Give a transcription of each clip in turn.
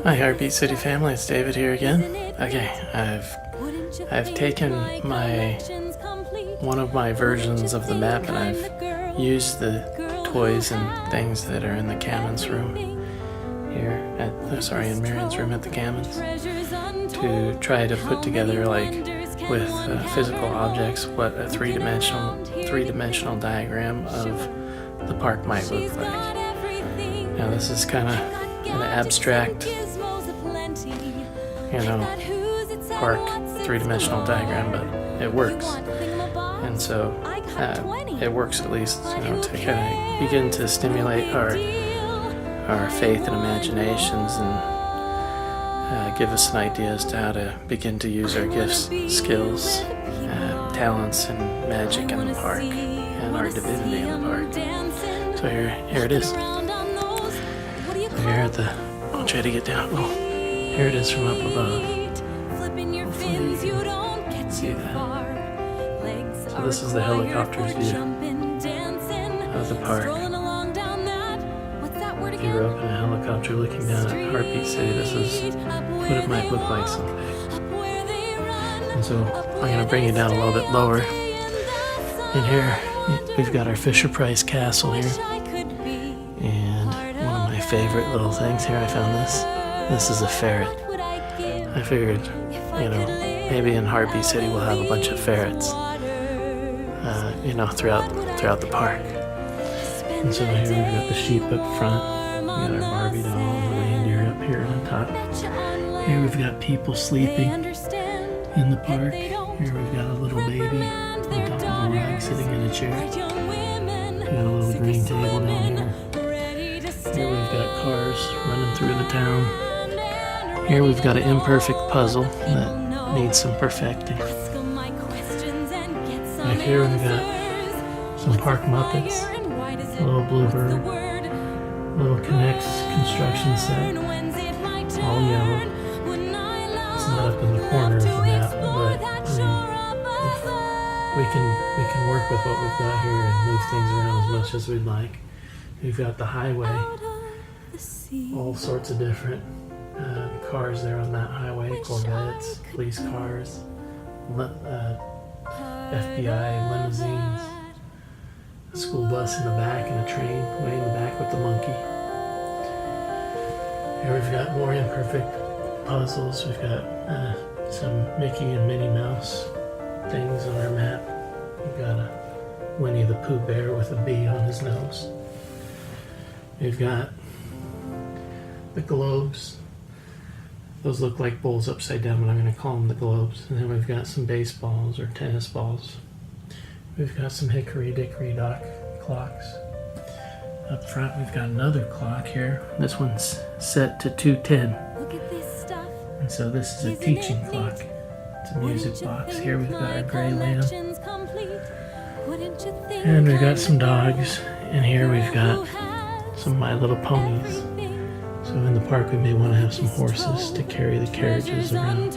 Hi Heartbeat City family, it's David here again. Okay, I've taken one of my versions of the map and I've used the toys and things that are in the Camon's room here in Marion's room at the Camon's to try to put together, like, with physical objects, what a three-dimensional diagram of the park might look like. Now this is kind of an abstract, park three-dimensional diagram, but it works. And so it works at least, to kind of begin to stimulate our faith and imaginations and give us an idea as to how to begin to use our gifts, skills, talents, and magic in the park, and our divinity in the park. So here it is. Here I'll try to get down. Oh, here it is from up above. Hopefully you can see that. So this is the helicopter's view of the park. If you were up in a helicopter looking down at Heartbeat City, this is what it might look like someday. And so I'm going to bring it down a little bit lower. And here we've got our Fisher-Price Castle here. And one of my favorite little things here, I found this. This is a ferret. I figured, maybe in Heartbeat City we'll have a bunch of ferrets, throughout the park. And so here we've got the sheep up front. We got our Barbie doll and the reindeer up here on top. Here we've got people sleeping in the park. Here we've got a little baby on top of a rag sitting in a chair. We've got a little green table down here. Here we've got cars running through the town. Here we've got an imperfect puzzle that needs some perfecting. Right here we've got some park Muppets, a little bluebird, a little Connects construction set, all yellow. It's not up in the corner of the map, but we can work with what we've got here and move things around as much as we'd like. We've got the highway, all sorts of different cars there on that highway, Corvettes, police cars, FBI limousines, a school bus in the back and a train way in the back with the monkey. Here we've got more imperfect puzzles. We've got some Mickey and Minnie Mouse things on our map. We've got a Winnie the Pooh bear with a bee on his nose. We've got the globes. Those look like bowls upside down, but I'm going to call them the globes. And then we've got some baseballs or tennis balls. We've got some hickory dickory dock clocks. Up front we've got another clock here. This one's set to 2:10. Look at this stuff. And so this is a teaching clock. It's a music box. Here we've got our gray lamp. And we've got some dogs. And here we've got some My Little Ponies. So in the park we may want to have some horses to carry the carriages around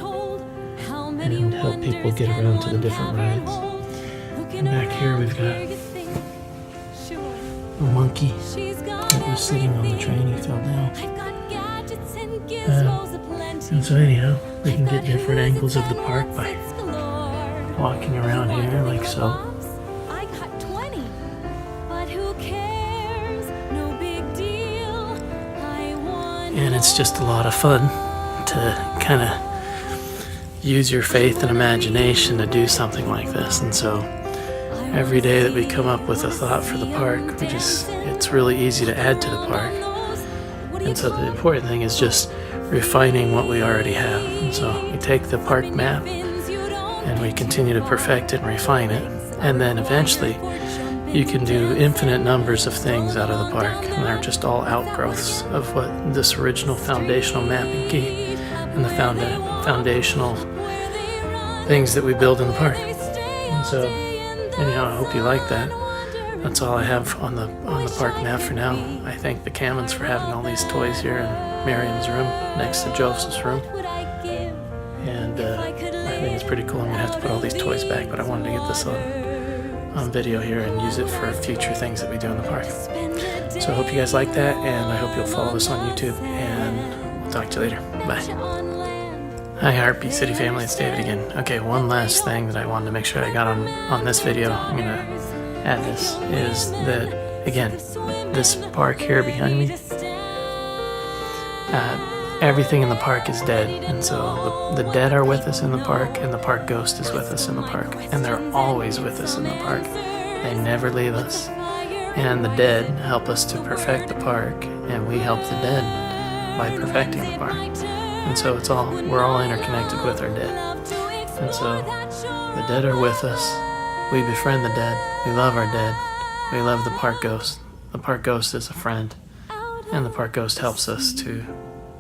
and help people get around to the different rides. And back here we've got a monkey that was sitting on the train. He fell down. And so anyhow, we can get different angles of the park by walking around here like so. And it's just a lot of fun to kind of use your faith and imagination to do something like this. And so every day that we come up with a thought for the park, it's really easy to add to the park. And so the important thing is just refining what we already have. And so we take the park map and we continue to perfect it and refine it. And then eventually you can do infinite numbers of things out of the park, and they're just all outgrowths of what this original foundational mapping key and the foundational things that we build in the park. And so, anyhow, I hope you like that. That's all I have on the park map for now. I thank the Camon's for having all these toys here in Miriam's room next to Joseph's room. And I think it's pretty cool. I'm gonna have to put all these toys back, but I wanted to get this on video here and use it for future things that we do in the park. So I hope you guys like that, and I hope you'll follow us on YouTube, and Talk to you later. Bye. Hi, Heartbeat City family. It's David again. Okay, one last thing that I wanted to make sure I got on this video. I'm gonna add this is that again, this park here behind me. Everything in the park is dead, and so the dead are with us in the park, and the park ghost is with us in the park, and they're always with us in the park. They never leave us, and the dead help us to perfect the park, and we help the dead by perfecting the park. And so we're all interconnected with our dead, and so the dead are with us. We befriend the dead. We love our dead. We love the park ghost. The park ghost is a friend, and the park ghost helps us to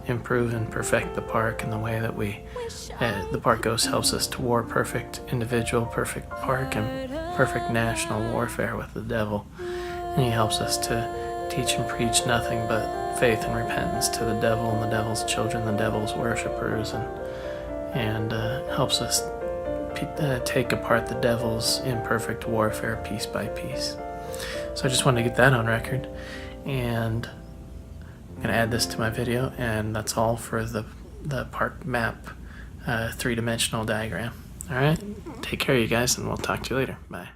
improve and perfect the park in the way that the park ghost helps us to war perfect individual, perfect park, and perfect national warfare with the devil. And he helps us to teach and preach nothing but faith and repentance to the devil and the devil's children, the devil's worshipers, and helps us take apart the devil's imperfect warfare piece by piece. So I just wanted to get that on record, and I'm going to add this to my video, and that's all for the park map 3-dimensional diagram. Alright, take care you guys, and we'll talk to you later. Bye.